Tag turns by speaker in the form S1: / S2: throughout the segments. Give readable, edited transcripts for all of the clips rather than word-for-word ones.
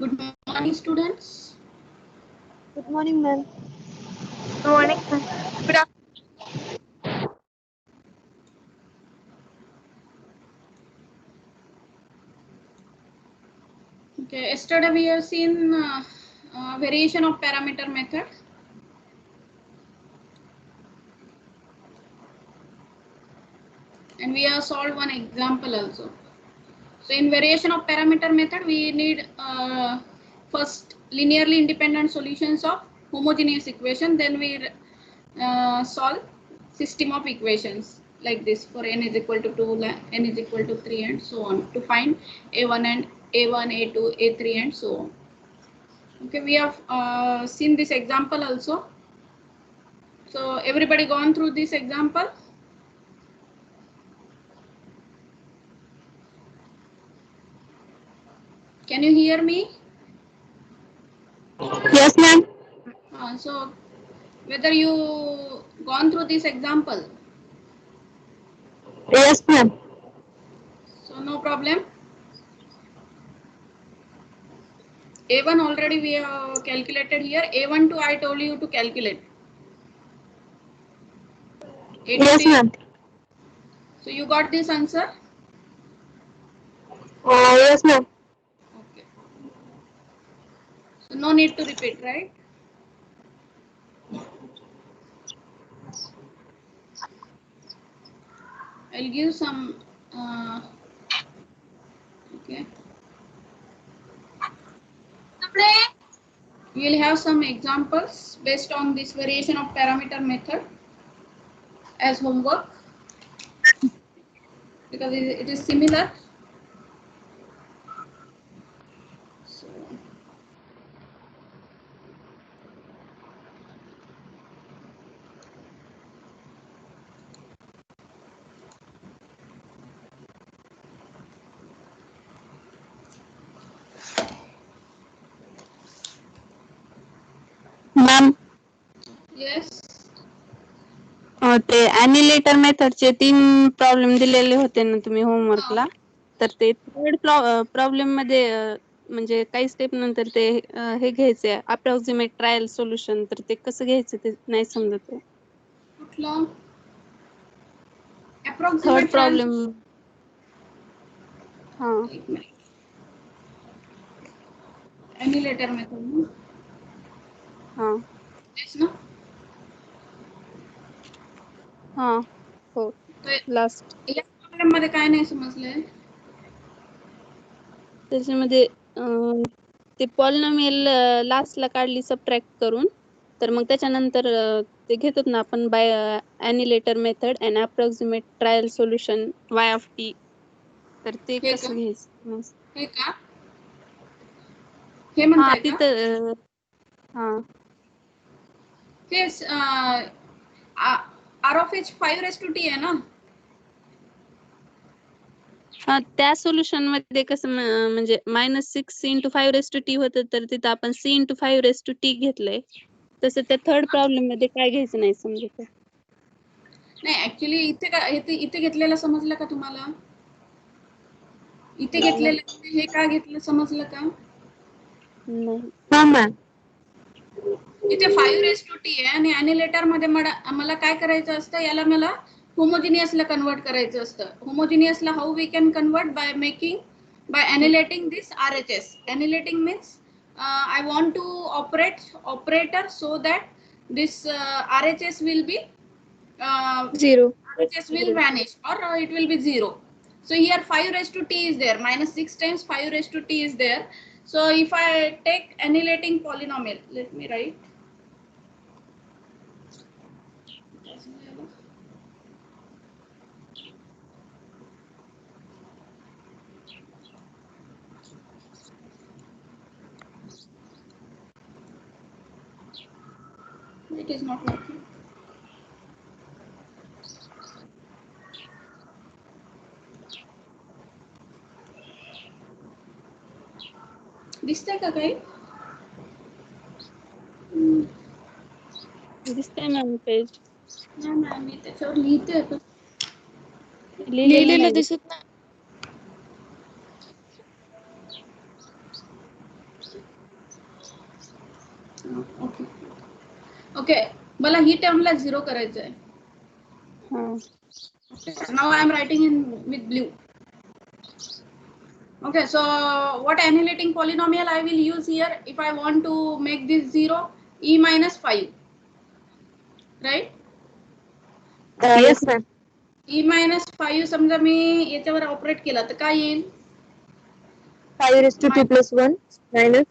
S1: Good morning, students.
S2: Good morning, ma'am.
S3: Good morning. Good afternoon.
S1: Okay, yesterday we have seen variation of parameter method. And we have solved one example also. So in variation of parameter method, we need first linearly independent solutions of homogeneous equation. Then we solve system of equations like this for n is equal to 2, n is equal to 3, and so on to find a1 and a1, a2, a3, and so on. Okay, we have seen this example also. So everybody gone through this example? Can you hear me?
S2: Yes, ma'am.
S1: So whether you gone through this example?
S2: Yes, ma'am.
S1: So no problem. A1 already we have calculated here. A1 2 I told you to calculate. A2
S2: Yes, ma'am.
S1: So you got this answer?
S2: Yes, ma'am.
S1: Okay. So no need to repeat, right? I'll give some. Okay. We will have some examples based on this variation of parameter method as homework because it is similar. So,
S2: ma'am
S1: yes.
S2: ते ॲनिलेटर मेथडचे 3 problem दिलेले होते ना तुम्ही होमवर्कला. तर ते third problem मध्ये म्हणजे काही स्टेप नंतर ते हे घ्यायचे अप्रॉक्सिमेट ट्रायल सोल्युशन. तर ते कसं घ्यायचं ते नाही समजत आहे.
S1: कुठला?
S2: Third
S1: Approximate
S2: problem. हा.
S1: एक मिनिट. Annihilator method. No?
S2: हा.
S1: Yes, no?
S2: हा. हो. लास्ट.
S1: या प्रॉब्लेम मध्ये काय नाही समजलंय?
S2: त्याच्यामध्ये ते पॉलिनॉमियल लास्टला काढली सबट्रॅक्ट करून. तर मग त्याच्यानंतर ते घेतात ना आपण by annihilator method and approximate trial solution y of t. तर ते
S1: हे
S2: कसं
S1: का?
S2: घ्यायचं?
S1: हे का? हे म्हणताय का?
S2: तिथं हा.
S1: हे R of H 5 आहे ना?
S2: त्या सोल्युशन मध्ये कसं म्हणजे -6 × 5t होतं. तर तिथं आपण c × 5t घेतलंय. तसं त्या थर्ड प्रॉब्लेम मध्ये काय घ्यायचं नाही समजत.
S1: नाही ऍक्च्युली इथे घेतलेलं समजलं का तुम्हाला? इथे घेतलेलं हे का घेतलं समजलं का?
S2: नाही.
S1: इथे 5t आहे आणि ॲनिलेटर मध्ये मला काय करायचं असतं? याला मला होमोजिनियसला कन्वर्ट करायचं असतं. होमोजिनियसला how we can convert by annihilating this RHS. Annihilating means I want to operator so that this RHS will be
S2: Zero.
S1: RHS will vanish or it will be 0. So here 5t is there, -6 times 5t is there. So if I take annihilating polynomial, let me write. It is not working. दिसतंय का काही?
S2: दिसतंय ma'am page.
S1: नाही मी त्याच्यावर लिहिते आता.
S3: लिहिलेलं दिसत नाही.
S1: ओके ओके, मला ही टर्मला 0 करायचं आहे. Now I am writing in with blue. Okay, so what annihilating polynomial I will use here if I want to make this 0? E minus 5, right?
S3: Yes, ma'am.
S1: E minus 5 समजा मी याच्यावर operate केला तर काय येईल?
S3: 5 raised to t plus 1 minus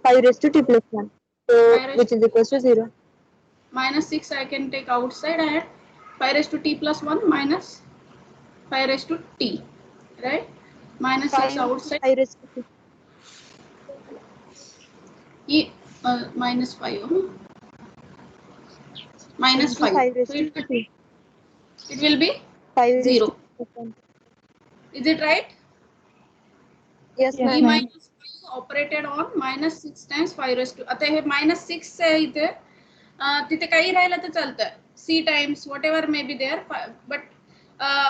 S3: 5 raised to t plus 1. So, which is equals to 0.
S1: Minus 6 I can take outside. I had 5 raised to t plus 1 minus 5 raised to t, right? Minus 6 outside.
S3: 5 raised to t.
S1: E minus 5. Minus 5.
S3: 5 raised
S1: So
S3: to t.
S1: it will be
S3: 5 raised
S1: 0.
S3: to t.
S1: Is it right?
S3: Yes,
S1: E
S3: ma'am.
S1: minus 5 operated on minus 6 times 5 raised to. आता हे minus 6 आहे इथे, तिथे काही राहिलं तर चालतं. C times whatever may be there, but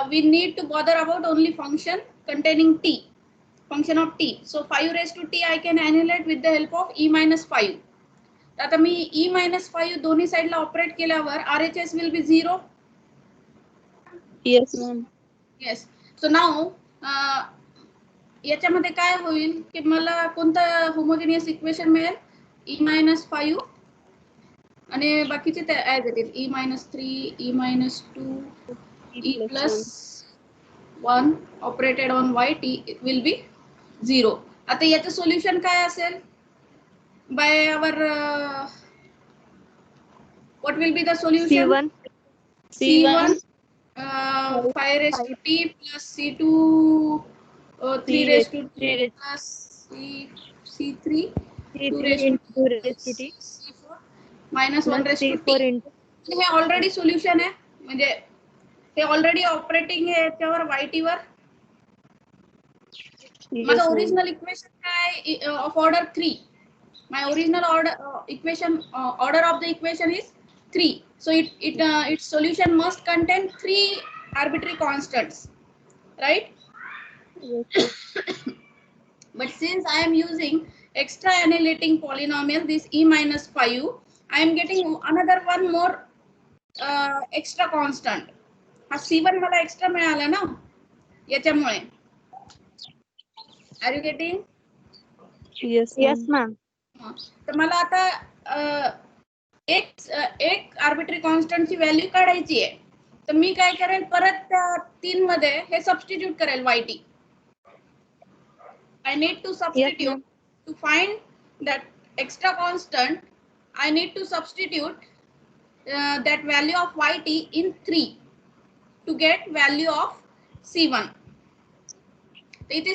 S1: we need to bother about only function containing t, function of t. So 5 raised to t I can annihilate with the help of e minus 5. आता मी e minus 5 दोन्ही साइडला operate केल्यावर RHS will be 0.
S2: Yes, ma'am.
S1: Yes. So now याच्यामध्ये काय होईल की मला कोणतं होमोजेनियस इक्वेशन मिळेल? e minus 5 आणि बाकीचे as it is e minus 3, e minus 2, e plus 1 operated on yt, it will be 0. आता याचं सोल्युशन काय असेल? By our what will be the solution? C1 5 raised to t plus C2 3 raised to t plus C3 2 raised to t C4 minus 1 raised to t. हे already solution आहे, म्हणजे हे already operating आहे याच्यावर yt वर. माझं original equation काय of order 3. My original order of the equation is 3. So its solution must contain 3 arbitrary constants, right?
S3: Yes.
S1: But since I am using extra annihilating polynomial, this e minus 5, I am getting another one more extra constant. हा C1 मला extra मिळाला ना याच्यामुळे. Are you getting?
S3: Yes, ma'am.
S1: तर मला आता एक arbitrary कॉन्स्टंटची value काढायची आहे. तर मी काय करेल, परत त्या 3 मध्ये हे सबस्टिट्यूट करेल yt. I need to substitute to find that extra constant. I need to substitute that value of yt in 3 to get value of C1. तर इथे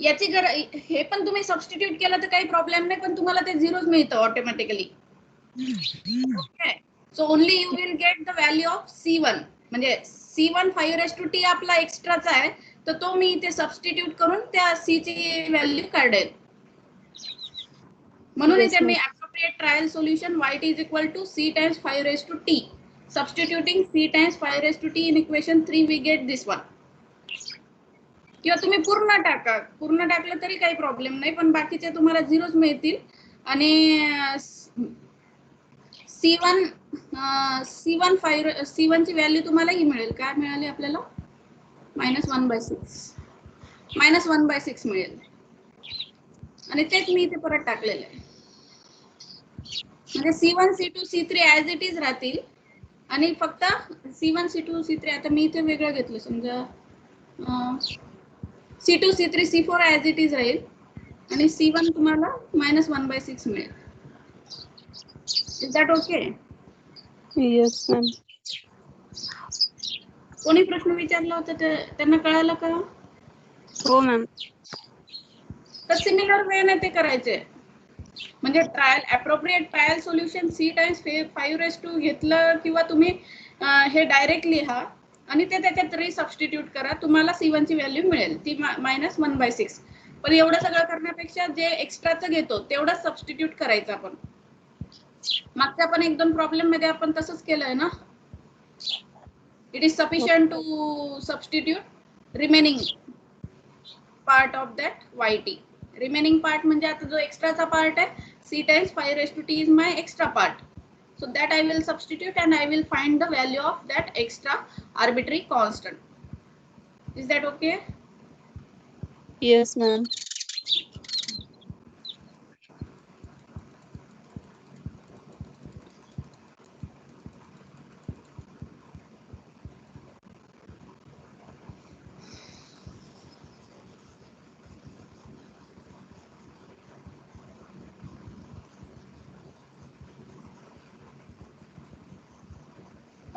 S1: याची हे पण तुम्ही सबस्टिट्यूट केलं तर काही प्रॉब्लेम नाही, पण तुम्हाला ते 0च मिळतं automatically. Okay, so only you will get the value of C1. म्हणजे C1 5 raised to t आपला एक्स्ट्राचा आहे, तर तो मी इथे सबस्टिट्यूट करून त्या C ची व्हॅल्यू काढेल. म्हणून इथे मी appropriate trial solution yt is equal to C times 5 raised to t. Substituting C times 5 raised to t in equation 3, we get this one. किंवा तुम्ही पूर्ण टाकलं तरी काही प्रॉब्लेम नाही, पण बाकीचे तुम्हाला 0च मिळतील. आणि C1 ची व्हॅल्यू तुम्हाला ही मिळेल. काय मिळाली आपल्याला? -1/6 मिळेल. आणि तेच मी इथे परत टाकलेलं आहे. म्हणजे C1 C2 C3 as it is राहतील आणि फक्त C1 C2 C3 आता मी इथे वेगळं घेतलं, समजा C2 C3 C4 as it is राहील आणि C1 तुम्हाला -1/6 मिळेल. Is that okay?
S2: Yes, ma'am.
S1: कोणी प्रश्न विचारला होता त्यांना कळालं का?
S2: हो मॅम.
S1: तर सिमिलर वेने ते करायचे. म्हणजे appropriate trial solution C times 5 raised to घेतलं किंवा तुम्ही हे डायरेक्ट लिहा आणि ते त्याच्यात रिसबस्टिट्यूट करा, तुम्हाला C1 ची व्हॅल्यू मिळेल, ती -1/6. पण एवढं सगळं करण्यापेक्षा जे एक्स्ट्राचं घेतो तेवढंच सबस्टिट्यूट करायचं आपण. मागच्या पण 1-2 प्रॉब्लेम मध्ये आपण तसंच केलंय ना. It is sufficient to substitute remaining part of that yt. Remaining part म्हणजे आता जो एक्स्ट्राचा पार्ट आहे c times 5 raised to t is my extra part. So that I will substitute and I will find the value of that extra arbitrary constant. Is that okay?
S2: Yes, ma'am.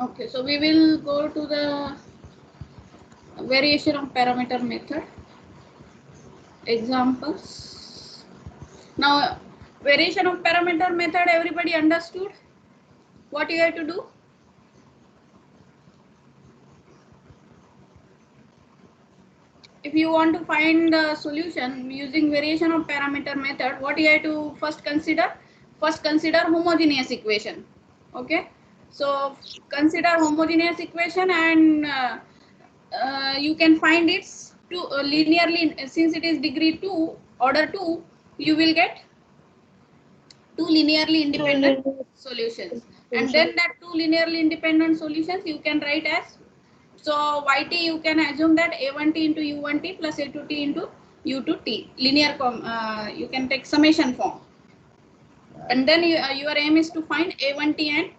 S1: Okay, so we will go to the variation of parameter method examples. Now, variation of parameter method, everybody understood what you have to do? If you want to find the solution using variation of parameter method, what you have to first consider? First consider homogeneous equation. Okay, so consider homogeneous equation and you can find its linearly, since it is degree 2, order 2, you will get two linearly independent solutions, and then that two linearly independent solutions you can write as, so yt you can assume that a1t into u1t plus a2t into u2t linear you can take summation form, and then your aim is to find a1t and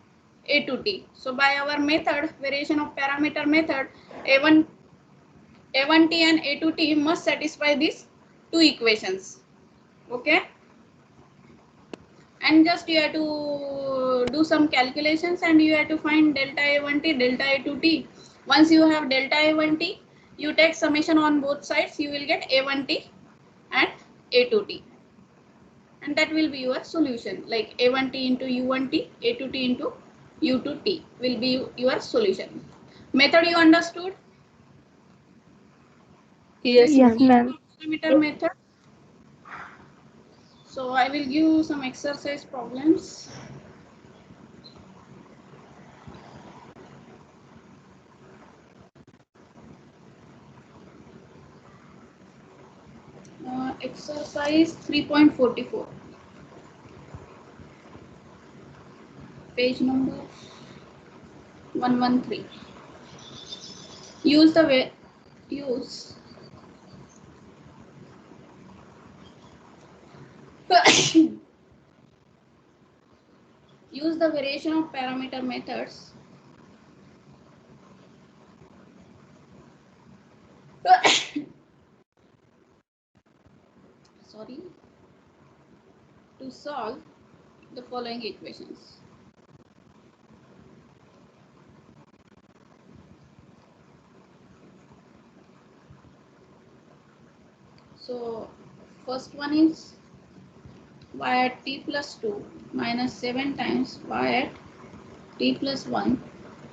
S1: a2t. So by our method, variation of parameter method, a1t and a2t must satisfy these two equations. Okay, and just you have to do some calculations and you have to find delta a1t, delta a2t. Once you have delta a1t, you take summation on both sides, you will get a1t and a2t, and that will be your solution, like a1t into u1t, a2t into u2t will be your solution. Method you understood?
S2: Yes,
S3: Yes,
S2: ma'am.
S3: ma'am.
S1: Parameter method. So I will give some exercise problems. Exercise 3.44, page number 113. Use the way use use the variation of parameter methods sorry, to solve the following equations. So first one is y at t plus 2 minus 7 times y at t plus 1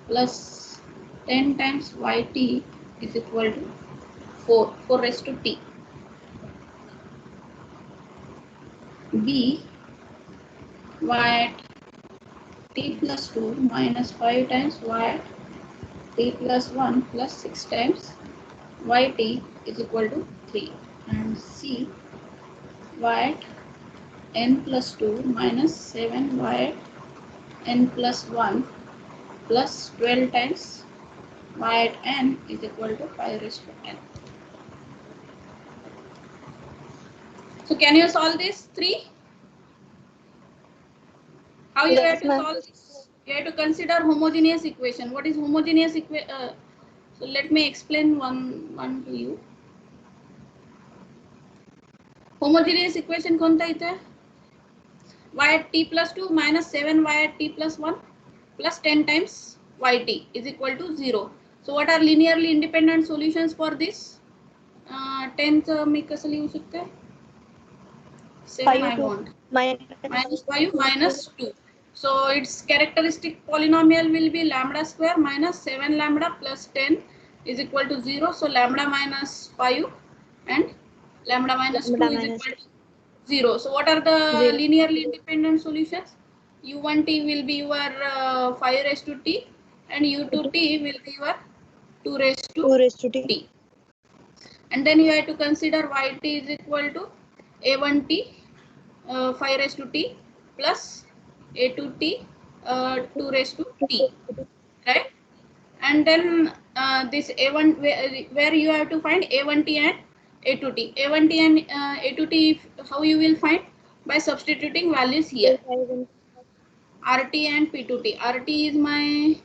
S1: plus 10 times yt is equal to 4 raised to t. B, y at t plus 2 minus 5 times y at t plus 1 plus 6 times yt is equal to 3. And C, y at n plus 2 minus 7 y at n plus 1 plus 12 times y at n is equal to 5 raised to n. So can you solve these three? How you have
S3: Yes,
S1: to
S3: ma'am.
S1: solve this? You have to consider homogeneous equation. What is homogeneous equation? So let me explain one to you. Homogeneous equation konta ite? Y at t plus 2 minus 7 y at t plus 1 plus 10 times yt is equal to 0. So what are linearly independent solutions for this? 10th मी कसं लिहू शकते? 7 I want. Minus 5 minus 2. So its characteristic polynomial will be lambda square minus 7 lambda plus 10 is equal to 0. So lambda minus 5 and lambda minus 2 is equal to 0. So what are the linearly independent solutions? u1t will be your 5 raised to t and u2t will be your 2 raised to t. And then you have to consider yt is equal to a1t 5 raised to t plus a to t 2 raised to t, right? And then this a1 where you have to find a1t and a to t. A1t and a to t, how you will find? By substituting values here. RT and P to T. RT is my